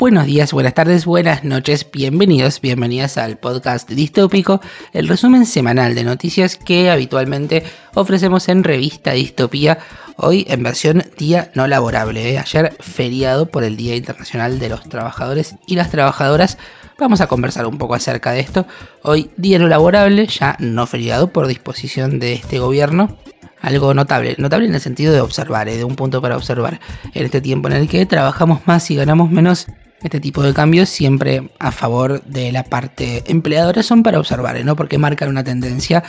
Buenos días, buenas tardes, buenas noches, bienvenidas al podcast distópico, el resumen semanal de noticias que habitualmente ofrecemos en Revista Distopía, hoy en versión día no laborable, ayer feriado por el Día Internacional de los Trabajadores y las Trabajadoras. Vamos a conversar un poco acerca de esto, hoy día no laborable, ya no feriado por disposición de este gobierno. Algo notable en el sentido de observar, de un punto para observar. En este tiempo en el que trabajamos más y ganamos menos, este tipo de cambios siempre a favor de la parte empleadora son para observar, ¿no? Porque marcan una tendencia.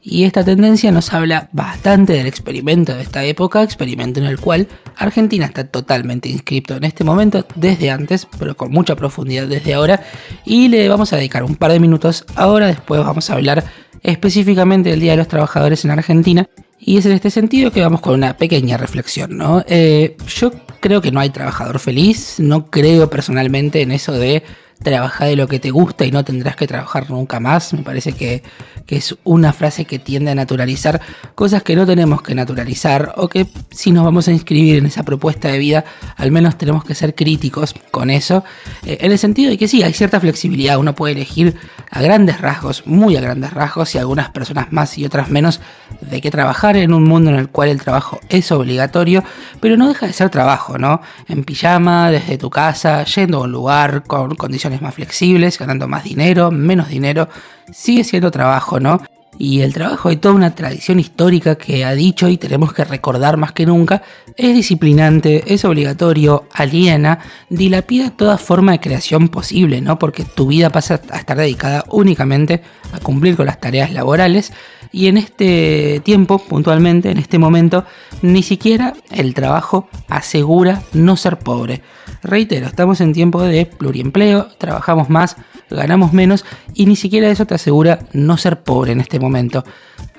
Y esta tendencia nos habla bastante del experimento de esta época, experimento en el cual Argentina está totalmente inscripto en este momento, desde antes, pero con mucha profundidad desde ahora. Y le vamos a dedicar un par de minutos ahora, después vamos a hablar específicamente del Día de los Trabajadores en Argentina. Y es en este sentido que vamos con una pequeña reflexión, ¿no? Yo creo que no hay trabajador feliz, no creo personalmente en eso de trabajar de lo que te gusta y no tendrás que trabajar nunca más. Me parece que es una frase que tiende a naturalizar cosas que no tenemos que naturalizar, o que si nos vamos a inscribir en esa propuesta de vida, al menos tenemos que ser críticos con eso, en el sentido de que sí, hay cierta flexibilidad, uno puede elegir a grandes rasgos, muy a grandes rasgos, y algunas personas más y otras menos, de qué trabajar en un mundo en el cual el trabajo es obligatorio, pero no deja de ser trabajo, ¿no? En pijama, desde tu casa, yendo a un lugar con condiciones más flexibles, ganando más dinero, menos dinero, sigue siendo trabajo, ¿no? Y el trabajo, hay toda una tradición histórica que ha dicho, y tenemos que recordar más que nunca, es disciplinante, es obligatorio, aliena, dilapida toda forma de creación posible, ¿no? Porque tu vida pasa a estar dedicada únicamente a cumplir con las tareas laborales, y en este tiempo, puntualmente, en este momento, ni siquiera el trabajo asegura no ser pobre. Reitero, estamos en tiempo de pluriempleo, trabajamos más, ganamos menos, y ni siquiera eso te asegura no ser pobre en este momento.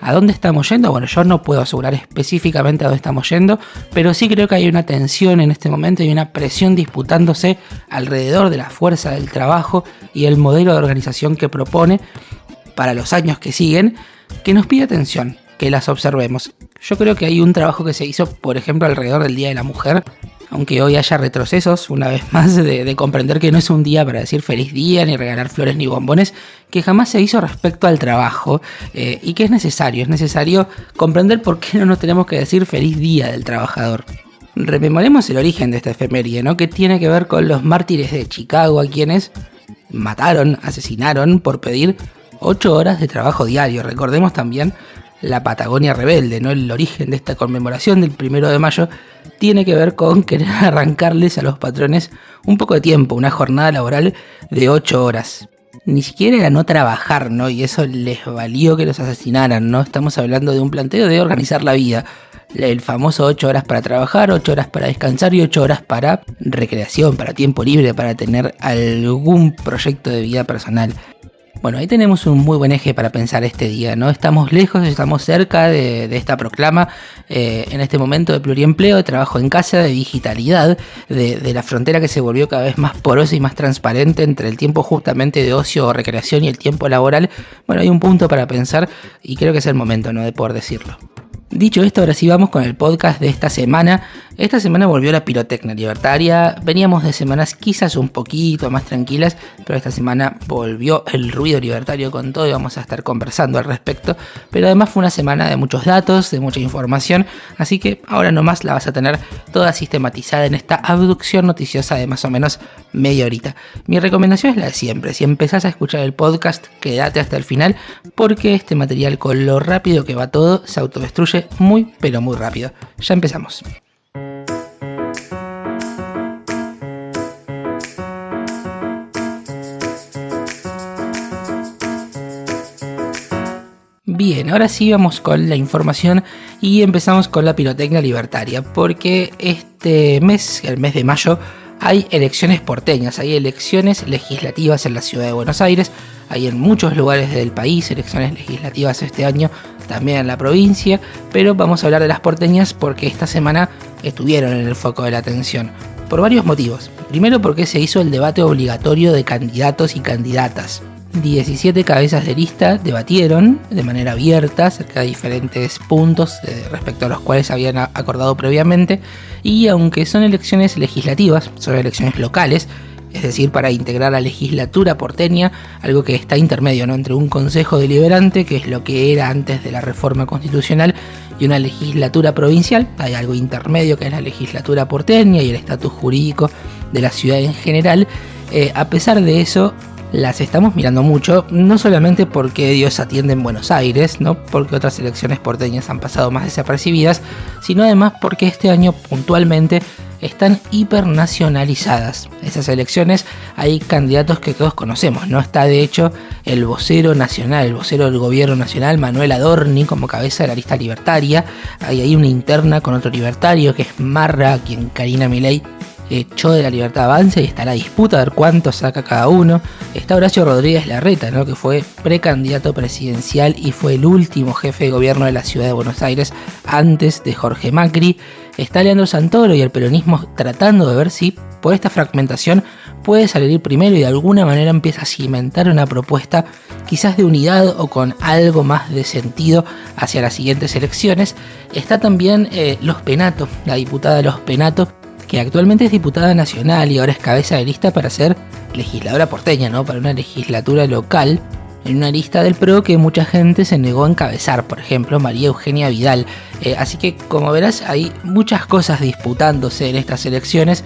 ¿A dónde estamos yendo? Bueno, yo no puedo asegurar específicamente a dónde estamos yendo, pero sí creo que hay una tensión en este momento y una presión disputándose alrededor de la fuerza del trabajo y el modelo de organización que propone para los años que siguen, que nos pide atención, que las observemos. Yo creo que hay un trabajo que se hizo, por ejemplo, alrededor del Día de la Mujer, aunque hoy haya retrocesos, una vez más, de comprender que no es un día para decir feliz día, ni regalar flores ni bombones, que jamás se hizo respecto al trabajo, y que es necesario comprender por qué no nos tenemos que decir feliz día del trabajador. Rememoremos el origen de esta efeméride, ¿no? Que tiene que ver con los mártires de Chicago, a quienes asesinaron por pedir 8 horas de trabajo diario. Recordemos también la Patagonia rebelde, ¿no? El origen de esta conmemoración del 1 de mayo tiene que ver con querer arrancarles a los patrones un poco de tiempo, una jornada laboral de 8 horas. Ni siquiera era no trabajar, ¿no? Y eso les valió que los asesinaran, ¿no? Estamos hablando de un planteo de organizar la vida. El famoso 8 horas para trabajar, 8 horas para descansar y 8 horas para recreación, para tiempo libre, para tener algún proyecto de vida personal. Bueno, ahí tenemos un muy buen eje para pensar este día, ¿no? Estamos lejos, estamos cerca de esta proclama, en este momento de pluriempleo, de trabajo en casa, de digitalidad, de la frontera que se volvió cada vez más porosa y más transparente entre el tiempo justamente de ocio o recreación y el tiempo laboral. Bueno, hay un punto para pensar y creo que es el momento, ¿no?, de poder decirlo. Dicho esto, ahora sí vamos con el podcast de esta semana. Esta semana volvió la pirotecnia libertaria. Veníamos de semanas quizás un poquito más tranquilas, pero esta semana volvió el ruido libertario con todo y vamos a estar conversando al respecto. Pero además fue una semana de muchos datos, de mucha información, así que ahora nomás la vas a tener toda sistematizada en esta abducción noticiosa de más o menos media horita. Mi recomendación es la de siempre: si empezás a escuchar el podcast, quédate hasta el final, porque este material, con lo rápido que va todo, se autodestruye muy pero muy rápido. Ya empezamos. Bien, ahora sí vamos con la información y empezamos con la pirotecnia libertaria, porque este mes, el mes de mayo, hay elecciones porteñas, hay elecciones legislativas en la ciudad de Buenos Aires, hay en muchos lugares del país elecciones legislativas este año, también en la provincia, pero vamos a hablar de las porteñas porque esta semana estuvieron en el foco de la atención, por varios motivos. Primero, porque se hizo el debate obligatorio de candidatos y candidatas. 17 cabezas de lista debatieron de manera abierta acerca de diferentes puntos respecto a los cuales habían acordado previamente, y aunque son elecciones legislativas, son elecciones locales, es decir, para integrar la legislatura porteña, algo que está intermedio, ¿no?, entre un consejo deliberante, que es lo que era antes de la reforma constitucional, y una legislatura provincial. Hay algo intermedio que es la legislatura porteña y el estatus jurídico de la ciudad en general. A pesar de eso, las estamos mirando mucho, no solamente porque Dios atiende en Buenos Aires, no porque otras elecciones porteñas han pasado más desapercibidas, sino además porque este año puntualmente están hipernacionalizadas. Esas elecciones hay candidatos que todos conocemos, ¿no? Está de hecho el vocero nacional, el vocero del gobierno nacional, Manuel Adorni, como cabeza de la lista libertaria. Hay ahí una interna con otro libertario que es Marra, a quien Karina Milei echó de la Libertad Avanza, y está la disputa a ver cuánto saca cada uno. Está Horacio Rodríguez Larreta, ¿no?, que fue precandidato presidencial y fue el último jefe de gobierno de la ciudad de Buenos Aires antes de Jorge Macri. Está Leandro Santoro y el peronismo tratando de ver si por esta fragmentación puede salir primero y de alguna manera empieza a cimentar una propuesta quizás de unidad o con algo más de sentido hacia las siguientes elecciones. Está también Los Penato, la diputada Los Penato, que actualmente es diputada nacional y ahora es cabeza de lista para ser legisladora porteña, ¿no?, para una legislatura local, en una lista del PRO que mucha gente se negó a encabezar, por ejemplo María Eugenia Vidal. Así que, como verás, hay muchas cosas disputándose en estas elecciones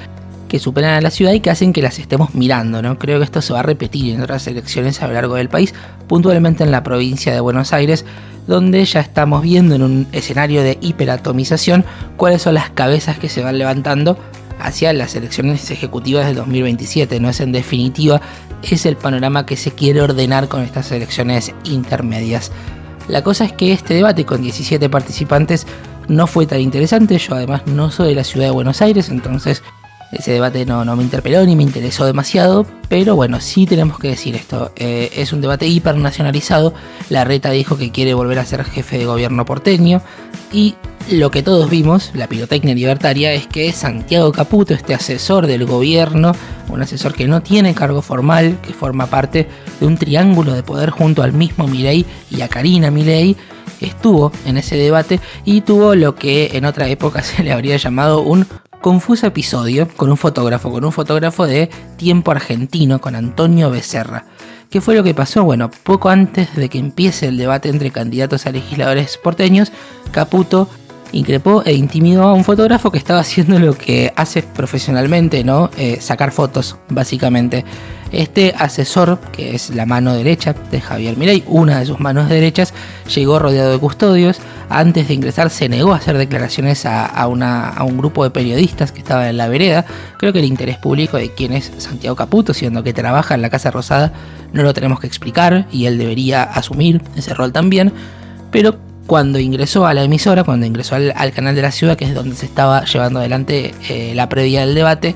que superan a la ciudad y que hacen que las estemos mirando, ¿no? Creo que esto se va a repetir en otras elecciones a lo largo del país, puntualmente en la provincia de Buenos Aires, donde ya estamos viendo en un escenario de hiperatomización cuáles son las cabezas que se van levantando hacia las elecciones ejecutivas del 2027, ¿no? Es en definitiva, es el panorama que se quiere ordenar con estas elecciones intermedias. La cosa es que este debate con 17 participantes no fue tan interesante. Yo además no soy de la ciudad de Buenos Aires, entonces ese debate no me interpeló ni me interesó demasiado, pero bueno, sí tenemos que decir esto, es un debate hipernacionalizado. Larreta dijo que quiere volver a ser jefe de gobierno porteño, y lo que todos vimos, la pirotecnia libertaria, es que Santiago Caputo, este asesor del gobierno, un asesor que no tiene cargo formal, que forma parte de un triángulo de poder junto al mismo Milei y a Karina Milei, estuvo en ese debate y tuvo lo que en otra época se le habría llamado un confuso episodio con un fotógrafo de Tiempo Argentino, con Antonio Becerra. ¿Qué fue lo que pasó? Bueno, poco antes de que empiece el debate entre candidatos a legisladores porteños, Caputo increpó e intimidó a un fotógrafo que estaba haciendo lo que hace profesionalmente, ¿no? Sacar fotos, básicamente. Este asesor, que es la mano derecha de Javier Milei, una de sus manos derechas, llegó rodeado de custodios. Antes de ingresar se negó a hacer declaraciones a un grupo de periodistas que estaba en la vereda. Creo que el interés público de quién es Santiago Caputo, siendo que trabaja en la Casa Rosada, no lo tenemos que explicar y él debería asumir ese rol también. Pero cuando ingresó a la emisora, cuando ingresó al canal de la ciudad, que es donde se estaba llevando adelante la previa del debate,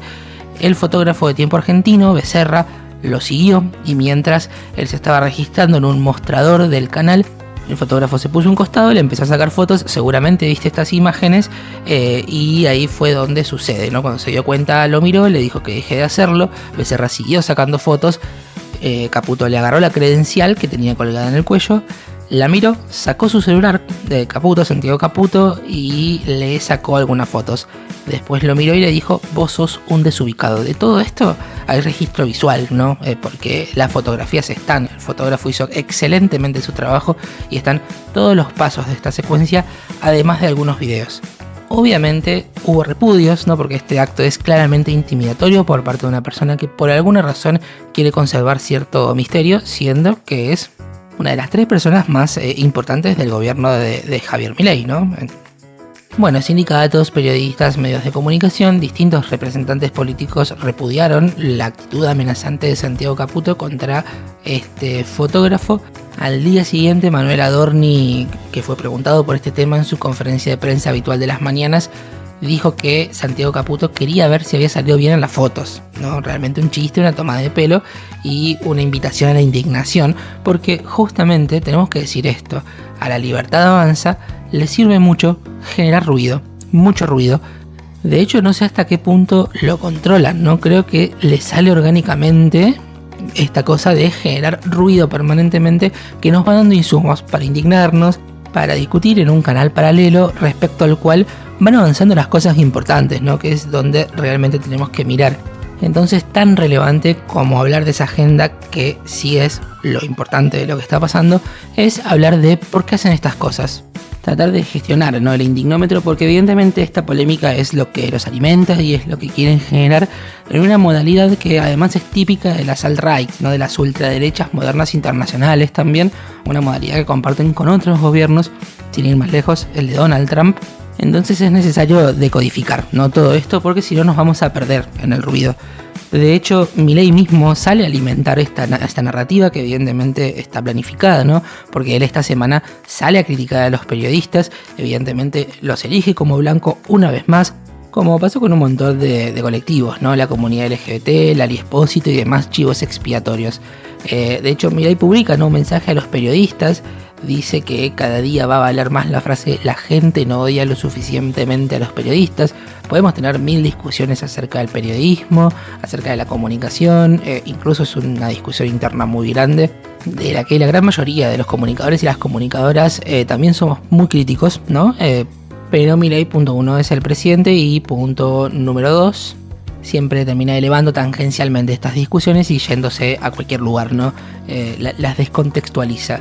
el fotógrafo de Tiempo Argentino, Becerra, lo siguió, y mientras él se estaba registrando en un mostrador del canal, el fotógrafo se puso a un costado y le empezó a sacar fotos. Seguramente viste estas imágenes, y ahí fue donde sucede, ¿no? Cuando se dio cuenta lo miró, le dijo que deje de hacerlo. Becerra siguió sacando fotos. Caputo le agarró la credencial que tenía colgada en el cuello, la miró, sacó su celular de Caputo, Santiago Caputo, y le sacó algunas fotos. Después lo miró y le dijo: vos sos un desubicado. De todo esto hay registro visual, ¿no? Porque las fotografías están, el fotógrafo hizo excelentemente su trabajo y están todos los pasos de esta secuencia, además de algunos videos. Obviamente hubo repudios, ¿no? Porque este acto es claramente intimidatorio por parte de una persona que por alguna razón quiere conservar cierto misterio, siendo que es una de las 3 personas más importantes del gobierno de Javier Milei, ¿no? Bueno, sindicatos, periodistas, medios de comunicación, distintos representantes políticos repudiaron la actitud amenazante de Santiago Caputo contra este fotógrafo. Al día siguiente, Manuel Adorni, que fue preguntado por este tema en su conferencia de prensa habitual de las mañanas, dijo que Santiago Caputo quería ver si había salido bien en las fotos, ¿no? Realmente un chiste, una toma de pelo y una invitación a la indignación, porque justamente tenemos que decir esto: a la Libertad Avanza le sirve mucho generar ruido, mucho ruido. De hecho, no sé hasta qué punto lo controlan, ¿no? Creo que le sale orgánicamente esta cosa de generar ruido permanentemente, que nos va dando insumos para indignarnos, para discutir en un canal paralelo respecto al cual van avanzando las cosas importantes, ¿no? Que es donde realmente tenemos que mirar. Entonces, tan relevante como hablar de esa agenda, que sí es lo importante de lo que está pasando, es hablar de por qué hacen estas cosas. Tratar de gestionar, ¿no?, el indignómetro, porque evidentemente esta polémica es lo que los alimenta y es lo que quieren generar en una modalidad que además es típica de las alt-right, ¿no?, de las ultraderechas modernas internacionales también, una modalidad que comparten con otros gobiernos, sin ir más lejos, el de Donald Trump. Entonces es necesario decodificar, ¿no?, todo esto, porque si no nos vamos a perder en el ruido. De hecho, Milei mismo sale a alimentar esta narrativa que evidentemente está planificada, ¿no? Porque él esta semana sale a criticar a los periodistas, evidentemente los elige como blanco una vez más, como pasó con un montón de colectivos, ¿no? La comunidad LGBT, Lali Espósito y demás chivos expiatorios. De hecho, Milei publica, ¿no?, un mensaje a los periodistas. Dice que cada día va a valer más la frase "la gente no odia lo suficientemente a los periodistas". Podemos tener 1000 discusiones acerca del periodismo, acerca de la comunicación, incluso es una discusión interna muy grande, de la que la gran mayoría de los comunicadores y las comunicadoras también somos muy críticos, ¿no? Pero Milei, punto 1, es el presidente, y punto número 2, siempre termina elevando tangencialmente estas discusiones y yéndose a cualquier lugar, ¿no? Las descontextualiza.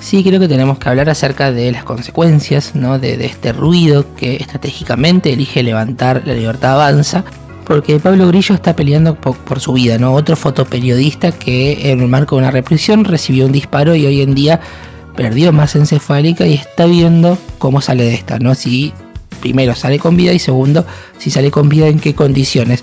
Sí, creo que tenemos que hablar acerca de las consecuencias, ¿no?, de este ruido que estratégicamente elige levantar La Libertad Avanza, porque Pablo Grillo está peleando por su vida, ¿no? Otro fotoperiodista que en el marco de una represión recibió un disparo y hoy en día perdió masa encefálica y está viendo cómo sale de esta, ¿no? Si primero sale con vida y segundo, si sale con vida, en qué condiciones.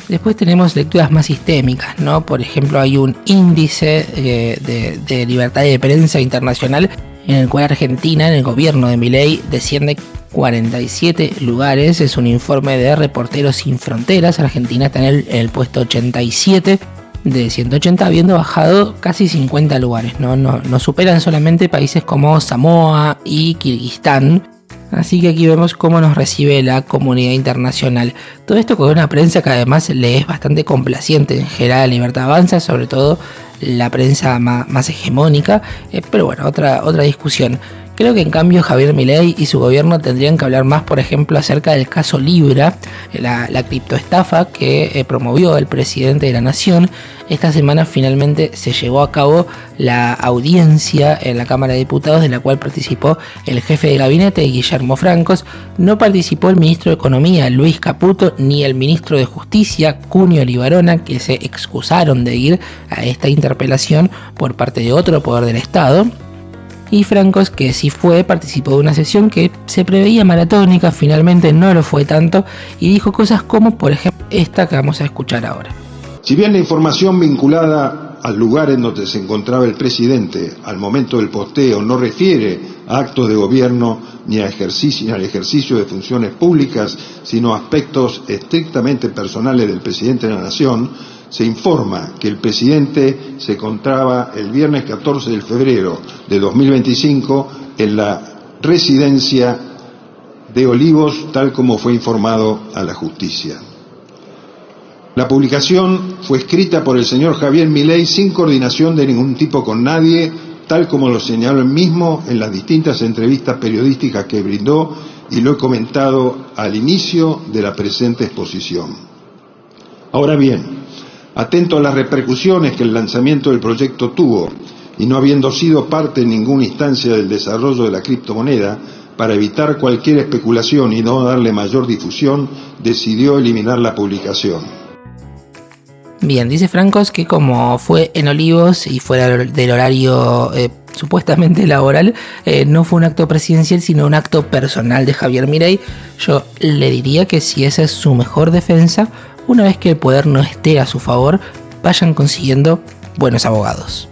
Después tenemos lecturas más sistémicas, ¿no? Por ejemplo, hay un índice de libertad de prensa internacional en el cual Argentina, en el gobierno de Milei, desciende 47 lugares. Es un informe de Reporteros Sin Fronteras. Argentina está en el puesto 87 de 180, habiendo bajado casi 50 lugares, ¿no? Nos superan solamente países como Samoa y Kirguistán. Así que aquí vemos cómo nos recibe la comunidad internacional. Todo esto con una prensa que además le es bastante complaciente en general a Libertad Avanza, sobre todo la prensa más hegemónica. Pero bueno, otra discusión. Creo que en cambio Javier Milei y su gobierno tendrían que hablar más, por ejemplo, acerca del caso Libra, la criptoestafa que promovió el presidente de la nación. Esta semana finalmente se llevó a cabo la audiencia en la Cámara de Diputados, de la cual participó el jefe de gabinete, Guillermo Francos. No participó el ministro de Economía, Luis Caputo, ni el ministro de Justicia, Cunio Libarona, que se excusaron de ir a esta interpelación por parte de otro poder del Estado. Y Francos, que sí participó de una sesión que se preveía maratónica, finalmente no lo fue tanto, y dijo cosas como, por ejemplo, esta que vamos a escuchar ahora. Si bien la información vinculada al lugar en donde se encontraba el presidente al momento del posteo no refiere a actos de gobierno ni al ejercicio de funciones públicas, sino a aspectos estrictamente personales del presidente de la Nación, se informa que el presidente se encontraba el viernes 14 de febrero de 2025 en la residencia de Olivos, tal como fue informado a la justicia. La publicación fue escrita por el señor Javier Milei sin coordinación de ningún tipo con nadie, tal como lo señaló él mismo en las distintas entrevistas periodísticas que brindó, y lo he comentado al inicio de la presente exposición. Ahora bien, atento a las repercusiones que el lanzamiento del proyecto tuvo, y no habiendo sido parte en ninguna instancia del desarrollo de la criptomoneda, para evitar cualquier especulación y no darle mayor difusión, decidió eliminar la publicación. Bien, dice Francos que como fue en Olivos y fuera del horario supuestamente laboral, no fue un acto presidencial, sino un acto personal de Javier Milei. Yo le diría que si esa es su mejor defensa, una vez que el poder no esté a su favor, vayan consiguiendo buenos abogados.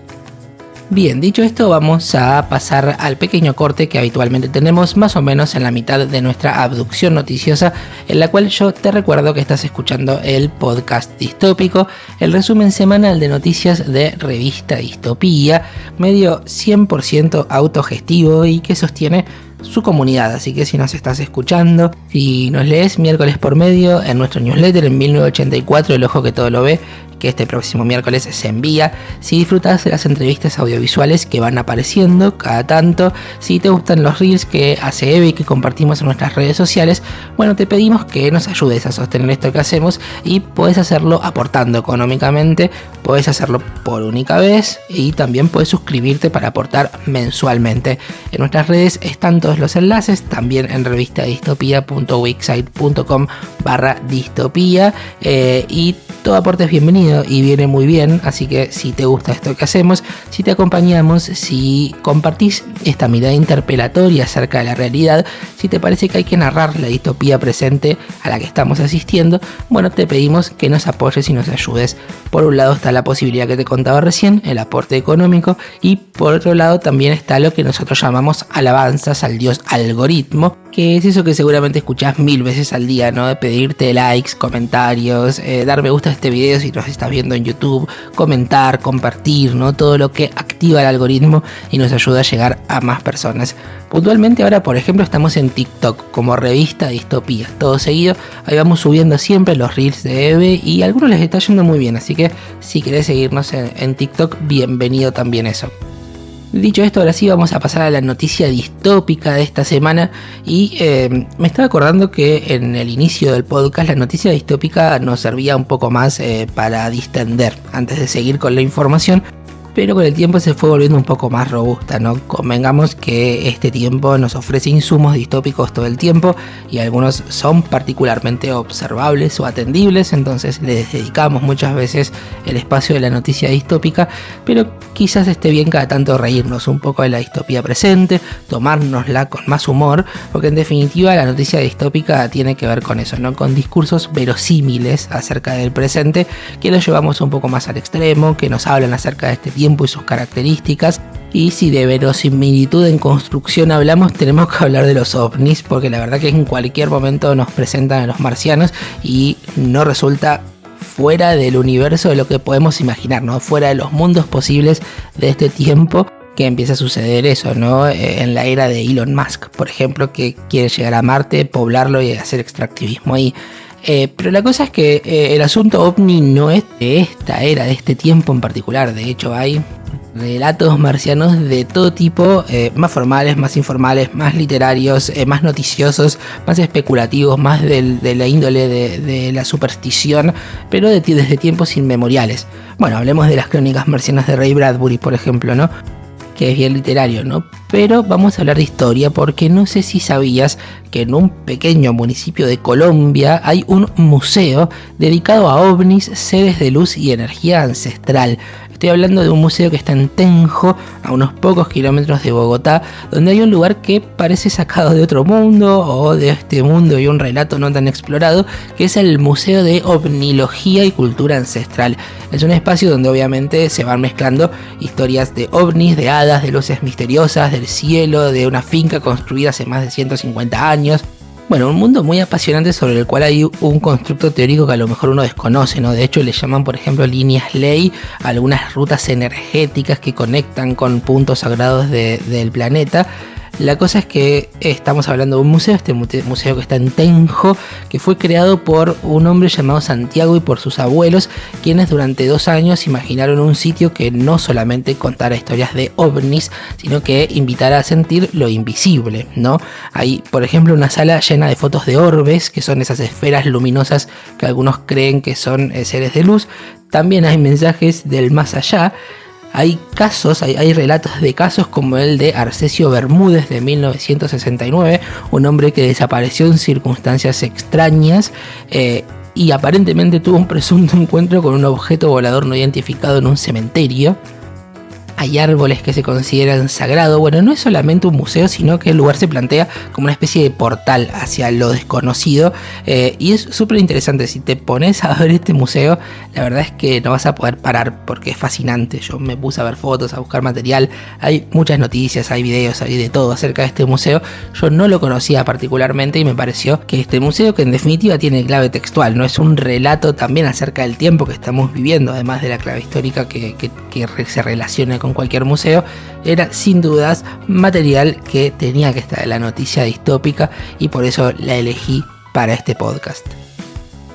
Bien, dicho esto, vamos a pasar al pequeño corte que habitualmente tenemos más o menos en la mitad de nuestra abducción noticiosa, en la cual yo te recuerdo que estás escuchando el podcast distópico, el resumen semanal de noticias de Revista Distopía, medio 100% autogestivo y que sostiene su comunidad. Así que si nos estás escuchando y nos lees miércoles por medio en nuestro newsletter en 1984, El Ojo que Todo Lo Ve, que este próximo miércoles se envía, si disfrutas de las entrevistas audiovisuales que van apareciendo cada tanto, si te gustan los reels que hace Eve y que compartimos en nuestras redes sociales, bueno, te pedimos que nos ayudes a sostener esto que hacemos y puedes hacerlo aportando económicamente, puedes hacerlo por única vez y también puedes suscribirte para aportar mensualmente. En nuestras redes están todos los enlaces, también en revistadistopia.wixsite.com/distopía, y todo aporte es bienvenido y viene muy bien, así que si te gusta esto que hacemos, si te acompañamos, si compartís esta mirada interpelatoria acerca de la realidad, si te parece que hay que narrar la distopía presente a la que estamos asistiendo, bueno, te pedimos que nos apoyes y nos ayudes. Por un lado está la posibilidad que te contaba recién, el aporte económico, y por otro lado también está lo que nosotros llamamos alabanzas al dios algoritmo, que es eso que seguramente escuchás 1000 veces al día, ¿no? De pedirte likes, comentarios, dar me gusta a este video si nos estás viendo en YouTube, comentar, compartir, ¿no? Todo lo que activa el algoritmo y nos ayuda a llegar a más personas. Puntualmente ahora, por ejemplo, estamos en TikTok como Revista Distopía, todo seguido. Ahí vamos subiendo siempre los reels de Eve y a algunos les está yendo muy bien, así que si querés seguirnos en TikTok, bienvenido también eso. Dicho esto, ahora sí vamos a pasar a la noticia distópica de esta semana y me estaba acordando que en el inicio del podcast la noticia distópica nos servía un poco más para distender antes de seguir con la información, pero con el tiempo se fue volviendo un poco más robusta, ¿no? Convengamos que este tiempo nos ofrece insumos distópicos todo el tiempo y algunos son particularmente observables o atendibles, entonces les dedicamos muchas veces el espacio de la noticia distópica, pero quizás esté bien cada tanto reírnos un poco de la distopía presente, tomárnosla con más humor, porque en definitiva la noticia distópica tiene que ver con eso, ¿no? Con discursos verosímiles acerca del presente que los llevamos un poco más al extremo, que nos hablan acerca de este tiempo y sus características. Y si de verosimilitud en construcción hablamos, tenemos que hablar de los ovnis, porque la verdad que en cualquier momento nos presentan a los marcianos y no resulta fuera del universo de lo que podemos imaginar, ¿no? Fuera de los mundos posibles de este tiempo que empieza a suceder eso, ¿no? En la era de Elon Musk, por ejemplo, que quiere llegar a Marte, poblarlo y hacer extractivismo ahí. Pero la cosa es que el asunto ovni no es de esta era, de este tiempo en particular. De hecho hay relatos marcianos de todo tipo, más formales, más informales, más literarios, más noticiosos, más especulativos, más de la índole de la superstición, pero desde tiempos inmemoriales. Bueno, hablemos de las crónicas marcianas de Ray Bradbury, por ejemplo, ¿no? Que es bien literario, ¿no? Pero vamos a hablar de historia porque no sé si sabías que en un pequeño municipio de Colombia hay un museo dedicado a ovnis, seres de luz y energía ancestral. Estoy hablando de un museo que está en Tenjo, a unos pocos kilómetros de Bogotá, donde hay un lugar que parece sacado de otro mundo o de este mundo y un relato no tan explorado, que es el Museo de Ovnilogía y Cultura Ancestral. Es un espacio donde obviamente se van mezclando historias de ovnis, de hadas, de luces misteriosas, del cielo, de una finca construida hace más de 150 años. Bueno, un mundo muy apasionante sobre el cual hay un constructo teórico que a lo mejor uno desconoce, ¿no? De hecho le llaman, por ejemplo, líneas ley a algunas rutas energéticas que conectan con puntos sagrados del planeta. La cosa es que estamos hablando de un museo, este museo que está en Tenjo, que fue creado por un hombre llamado Santiago y por sus abuelos, quienes durante 2 años imaginaron un sitio que no solamente contara historias de ovnis, sino que invitara a sentir lo invisible, ¿no? Hay, por ejemplo, una sala llena de fotos de orbes, que son esas esferas luminosas que algunos creen que son seres de luz. También hay mensajes del más allá. Hay casos, hay relatos de casos como el de Arcesio Bermúdez de 1969, un hombre que desapareció en circunstancias extrañas y aparentemente tuvo un presunto encuentro con un objeto volador no identificado en un cementerio. Hay árboles que se consideran sagrados. Bueno, no es solamente un museo, sino que el lugar se plantea como una especie de portal hacia lo desconocido. Y es súper interesante. Si te pones a ver este museo, la verdad es que no vas a poder parar porque es fascinante. Yo me puse a ver fotos, a buscar material. Hay muchas noticias, hay videos, hay de todo acerca de este museo. Yo no lo conocía particularmente y me pareció que este museo, que en definitiva tiene clave textual, no es un relato también acerca del tiempo que estamos viviendo, además de la clave histórica que se relaciona con cualquier museo, era sin dudas material que tenía que estar en la noticia distópica y por eso la elegí para este podcast.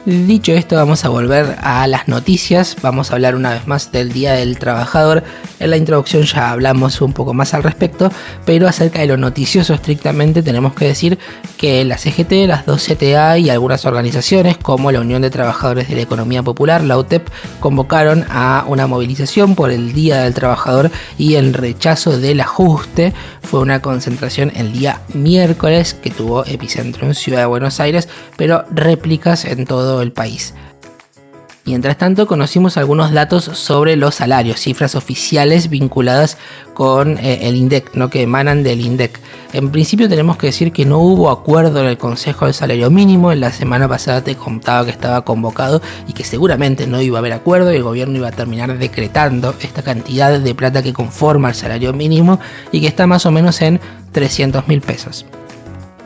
Dicho esto, vamos a volver a las noticias. Vamos a hablar una vez más del Día del Trabajador. En la introducción ya hablamos un poco más al respecto, pero acerca de lo noticioso estrictamente tenemos que decir que la CGT, las dos CTA y algunas organizaciones como la Unión de Trabajadores de la Economía Popular, la UTEP, convocaron a una movilización por el Día del Trabajador y en rechazo del ajuste. Fue una concentración el día miércoles que tuvo epicentro en Ciudad de Buenos Aires, pero réplicas en todo el país. Mientras tanto, conocimos algunos datos sobre los salarios, cifras oficiales vinculadas con el INDEC, ¿no? Que emanan del INDEC. En principio tenemos que decir que no hubo acuerdo en el Consejo del Salario Mínimo. En la semana pasada te contaba que estaba convocado y que seguramente no iba a haber acuerdo y el gobierno iba a terminar decretando esta cantidad de plata que conforma el salario mínimo y que está más o menos en 300.000 pesos.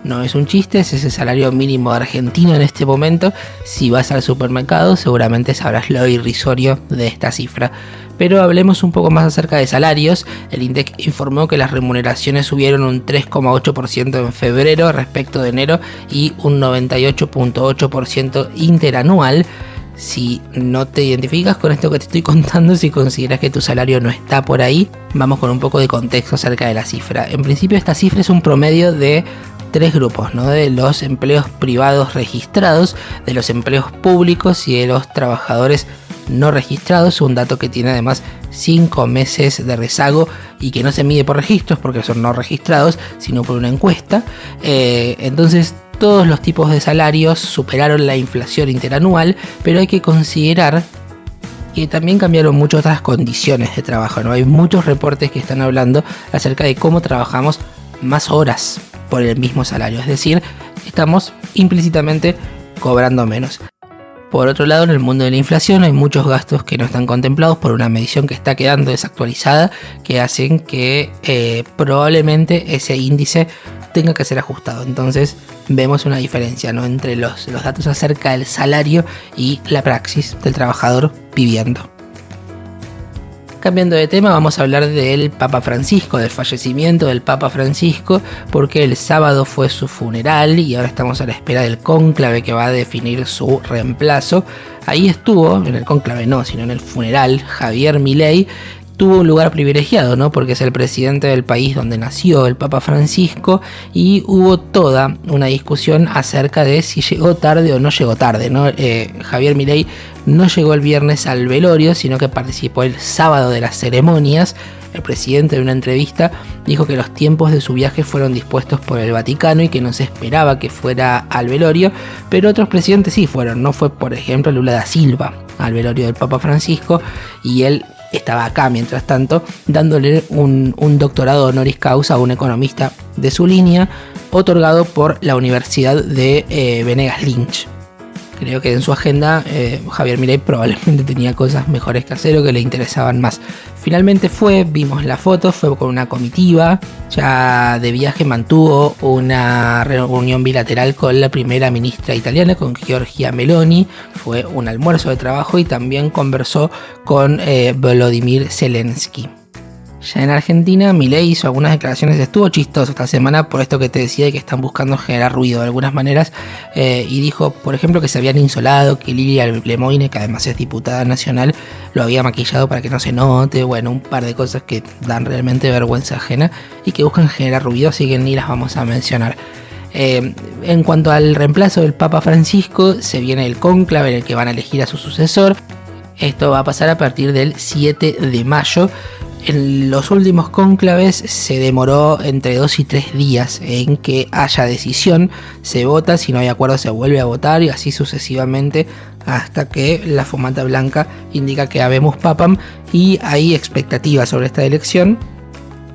No es un chiste, es ese salario mínimo argentino en este momento. Si vas al supermercado seguramente sabrás lo irrisorio de esta cifra. Pero hablemos un poco más acerca de salarios. El INDEC informó que las remuneraciones subieron un 3,8% en febrero respecto de enero y un 98,8% interanual. Si no te identificas con esto que te estoy contando, si consideras que tu salario no está por ahí, vamos con un poco de contexto acerca de la cifra. En principio esta cifra es un promedio de tres grupos, ¿no? De los empleos privados registrados, de los empleos públicos y de los trabajadores no registrados, un dato que tiene además 5 meses de rezago y que no se mide por registros porque son no registrados, sino por una encuesta. Entonces todos los tipos de salarios superaron la inflación interanual, pero hay que considerar que también cambiaron muchas otras condiciones de trabajo, ¿no? Hay muchos reportes que están hablando acerca de cómo trabajamos más horas por el mismo salario, es decir, estamos implícitamente cobrando menos. Por otro lado, en el mundo de la inflación hay muchos gastos que no están contemplados por una medición que está quedando desactualizada, que hacen que probablemente ese índice tenga que ser ajustado. Entonces vemos una diferencia, ¿no? Entre los datos acerca del salario y la praxis del trabajador viviendo. Cambiando de tema, vamos a hablar del Papa Francisco, del fallecimiento del Papa Francisco, porque el sábado fue su funeral y ahora estamos a la espera del cónclave que va a definir su reemplazo. Ahí estuvo, en el cónclave no, sino en el funeral, Javier Milei. Tuvo un lugar privilegiado, ¿no? Porque es el presidente del país donde nació el Papa Francisco y hubo toda una discusión acerca de si llegó tarde o no llegó tarde, ¿no? Javier Milei no llegó el viernes al velorio, sino que participó el sábado de las ceremonias. El presidente, en una entrevista, dijo que los tiempos de su viaje fueron dispuestos por el Vaticano y que no se esperaba que fuera al velorio, pero otros presidentes sí fueron. No fue, por ejemplo, Lula da Silva al velorio del Papa Francisco y él estaba acá, mientras tanto, dándole un doctorado honoris causa a un economista de su línea, otorgado por la Universidad de Venegas Lynch. Creo que en su agenda Javier Milei probablemente tenía cosas mejores que hacer o que le interesaban más. Finalmente vimos la foto, fue con una comitiva, ya de viaje mantuvo una reunión bilateral con la primera ministra italiana, con Giorgia Meloni, fue un almuerzo de trabajo y también conversó con Volodymyr Zelensky. Ya en Argentina, Milei hizo algunas declaraciones, estuvo chistoso esta semana por esto que te decía de que están buscando generar ruido de algunas maneras, y dijo, por ejemplo, que se habían insolado, que Lilia Lemoine, que además es diputada nacional, lo había maquillado para que no se note, bueno, un par de cosas que dan realmente vergüenza ajena y que buscan generar ruido, así que ni las vamos a mencionar. En cuanto al reemplazo del Papa Francisco, se viene el cónclave en el que van a elegir a su sucesor. Esto va a pasar a partir del 7 de mayo. En los últimos cónclaves se demoró entre 2 y 3 días en que haya decisión, se vota, si no hay acuerdo se vuelve a votar y así sucesivamente hasta que la fumata blanca indica que habemus papam, y hay expectativas sobre esta elección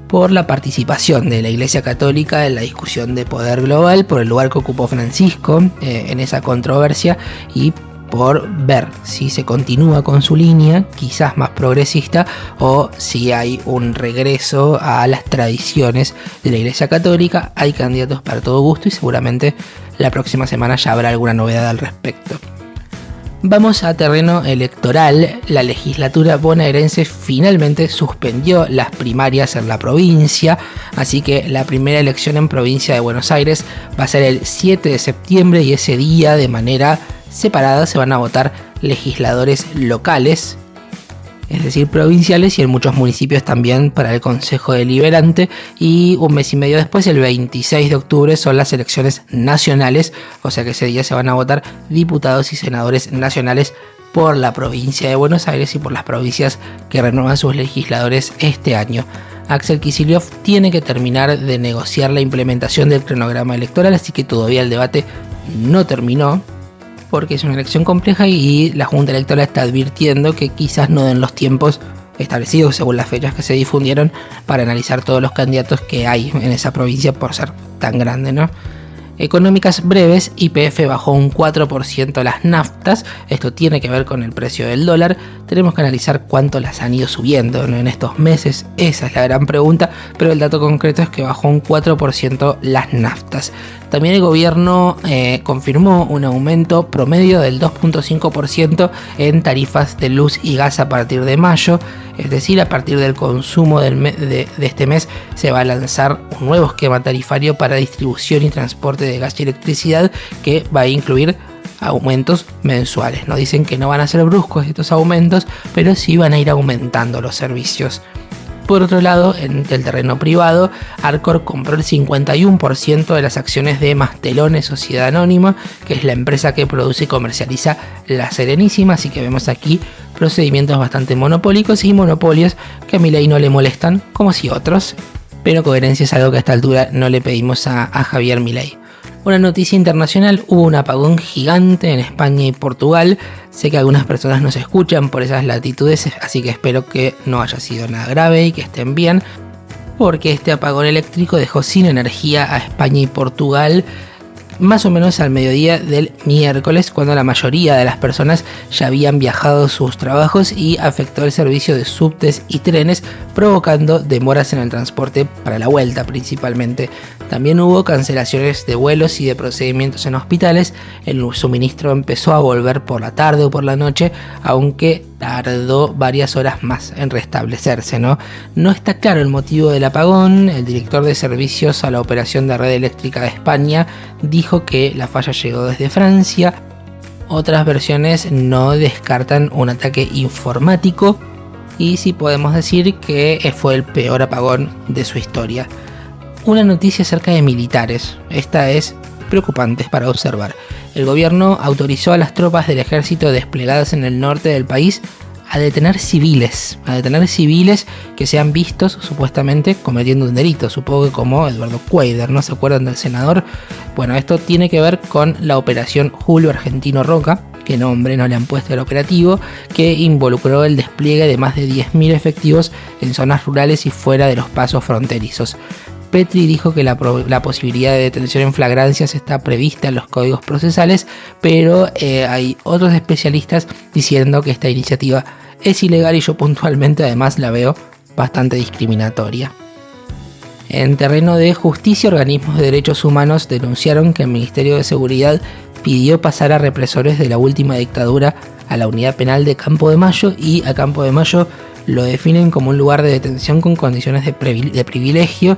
por la participación de la Iglesia Católica en la discusión de poder global, por el lugar que ocupó Francisco en esa controversia y por ver si se continúa con su línea, quizás más progresista, o si hay un regreso a las tradiciones de la Iglesia Católica. Hay candidatos para todo gusto y seguramente la próxima semana ya habrá alguna novedad al respecto. Vamos a terreno electoral. La legislatura bonaerense finalmente suspendió las primarias en la provincia, así que la primera elección en provincia de Buenos Aires va a ser el 7 de septiembre y ese día, de manera separadas se van a votar legisladores locales, es decir, provinciales, y en muchos municipios también para el Consejo Deliberante, y un mes y medio después, el 26 de octubre, son las elecciones nacionales, o sea que ese día se van a votar diputados y senadores nacionales por la provincia de Buenos Aires y por las provincias que renuevan sus legisladores este año. Axel Kicillof tiene que terminar de negociar la implementación del cronograma electoral, así que todavía el debate no terminó, porque es una elección compleja y la Junta Electoral está advirtiendo que quizás no den los tiempos establecidos según las fechas que se difundieron para analizar todos los candidatos que hay en esa provincia por ser tan grande, ¿no? Económicas breves, YPF bajó un 4% las naftas, esto tiene que ver con el precio del dólar, tenemos que analizar cuánto las han ido subiendo, ¿no?, en estos meses, esa es la gran pregunta, pero el dato concreto es que bajó un 4% las naftas. También el gobierno confirmó un aumento promedio del 2.5% en tarifas de luz y gas a partir de mayo, es decir, a partir del consumo de este mes se va a lanzar un nuevo esquema tarifario para distribución y transporte de gas y electricidad que va a incluir aumentos mensuales. Nos dicen que no van a ser bruscos estos aumentos, pero sí van a ir aumentando los servicios. Por otro lado, en el terreno privado, Arcor compró el 51% de las acciones de Mastelone Sociedad Anónima, que es la empresa que produce y comercializa la Serenísima, así que vemos aquí procedimientos bastante monopólicos y monopolios que a Milei no le molestan, como si otros, pero coherencia es algo que a esta altura no le pedimos a Javier Milei. Una noticia internacional: hubo un apagón gigante en España y Portugal. Sé que algunas personas nos escuchan por esas latitudes, así que espero que no haya sido nada grave y que estén bien, porque este apagón eléctrico dejó sin energía a España y Portugal más o menos al mediodía del miércoles, cuando la mayoría de las personas ya habían viajado a sus trabajos, y afectó el servicio de subtes y trenes, provocando demoras en el transporte para la vuelta principalmente. También hubo cancelaciones de vuelos y de procedimientos en hospitales. El suministro empezó a volver por la tarde o por la noche, aunque tardó varias horas más en restablecerse, ¿no? No está claro el motivo del apagón. El director de servicios a la operación de red eléctrica de España dijo que la falla llegó desde Francia. Otras versiones no descartan un ataque informático, y sí podemos decir que fue el peor apagón de su historia. Una noticia acerca de militares. Esta es preocupante para observar. El gobierno autorizó a las tropas del ejército desplegadas en el norte del país a detener civiles que sean vistos supuestamente cometiendo un delito, supongo que como Eduardo Cuader, ¿no se acuerdan del senador? Bueno, esto tiene que ver con la operación Julio Argentino Roca, que nombre no le han puesto al operativo, que involucró el despliegue de más de 10.000 efectivos en zonas rurales y fuera de los pasos fronterizos. Petri dijo que la posibilidad de detención en flagrancias está prevista en los códigos procesales, pero hay otros especialistas diciendo que esta iniciativa es ilegal, y yo puntualmente además la veo bastante discriminatoria. En terreno de justicia, organismos de derechos humanos denunciaron que el Ministerio de Seguridad pidió pasar a represores de la última dictadura a la unidad penal de Campo de Mayo, y a Campo de Mayo lo definen como un lugar de detención con condiciones de privilegio.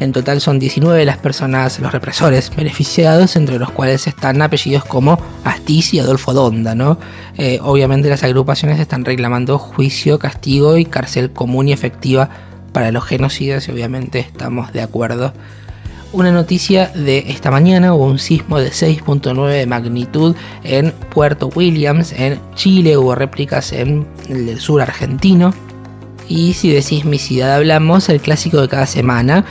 En total son 19 las personas, los represores beneficiados, entre los cuales están apellidos como Astiz y Adolfo Donda, ¿no? Obviamente las agrupaciones están reclamando juicio, castigo y cárcel común y efectiva para los genocidas, y obviamente estamos de acuerdo. Una noticia de esta mañana: hubo un sismo de 6.9 de magnitud en Puerto Williams, en Chile. Hubo réplicas en el sur argentino. Y si de sismicidad hablamos, el clásico de cada semana,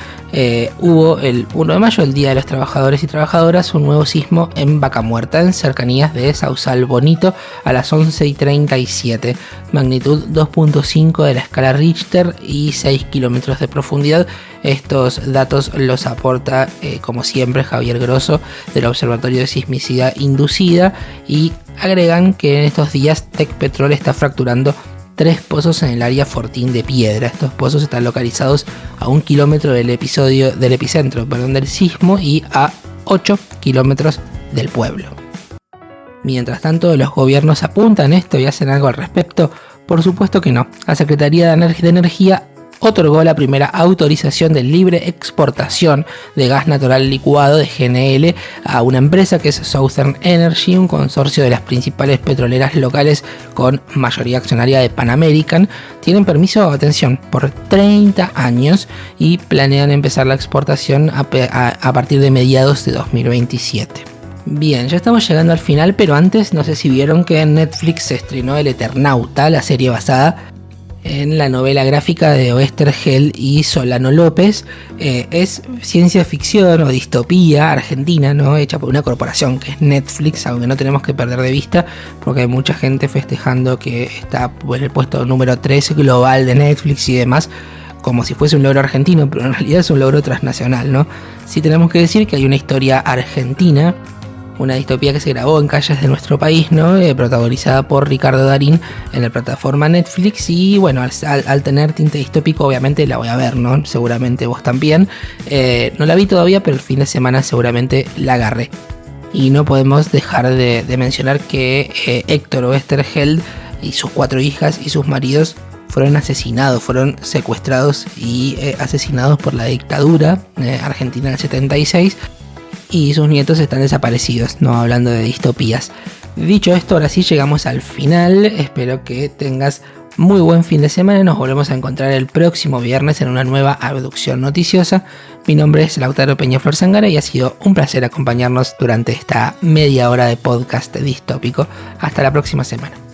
hubo el 1 de mayo, el Día de los Trabajadores y Trabajadoras, un nuevo sismo en Vaca Muerta, en cercanías de Sausal Bonito, a las 11:37. Magnitud 2.5 de la escala Richter y 6 kilómetros de profundidad. Estos datos los aporta, como siempre, Javier Grosso, del Observatorio de Sismicidad Inducida, y agregan que en estos días Tecpetrol está fracturando 3 pozos en el área Fortín de Piedra. Estos pozos están localizados a 1 kilómetro del epicentro del sismo, y a 8 kilómetros del pueblo. Mientras tanto, los gobiernos apuntan esto y hacen algo al respecto. Por supuesto que no. La Secretaría de Energía otorgó la primera autorización de libre exportación de gas natural licuado de GNL a una empresa que es Southern Energy, un consorcio de las principales petroleras locales con mayoría accionaria de Pan American. Tienen permiso, atención, por 30 años y planean empezar la exportación a partir de mediados de 2027. Bien, ya estamos llegando al final, pero antes no sé si vieron que en Netflix se estrenó El Eternauta, la serie basada en la novela gráfica de Oesterheld y Solano López. Es ciencia ficción o distopía argentina, ¿no? Hecha por una corporación que es Netflix, aunque no tenemos que perder de vista porque hay mucha gente festejando que está en el puesto número 3 global de Netflix y demás, como si fuese un logro argentino, pero en realidad es un logro transnacional, ¿no? Sí tenemos que decir que hay una historia argentina, una distopía que se grabó en calles de nuestro país, ¿no? Protagonizada por Ricardo Darín en la plataforma Netflix. Y bueno, al tener tinte distópico, obviamente la voy a ver, ¿no? Seguramente vos también. No la vi todavía, pero el fin de semana seguramente la agarré. Y no podemos dejar de mencionar que Héctor Oesterheld y sus 4 hijas y sus maridos fueron asesinados, fueron secuestrados y asesinados por la dictadura argentina del 76. Y sus nietos están desaparecidos, no hablando de distopías. Dicho esto, ahora sí llegamos al final. Espero que tengas muy buen fin de semana. Nos volvemos a encontrar el próximo viernes en una nueva abducción noticiosa. Mi nombre es Lautaro Peñaflor Zangara y ha sido un placer acompañarnos durante esta media hora de podcast distópico. Hasta la próxima semana.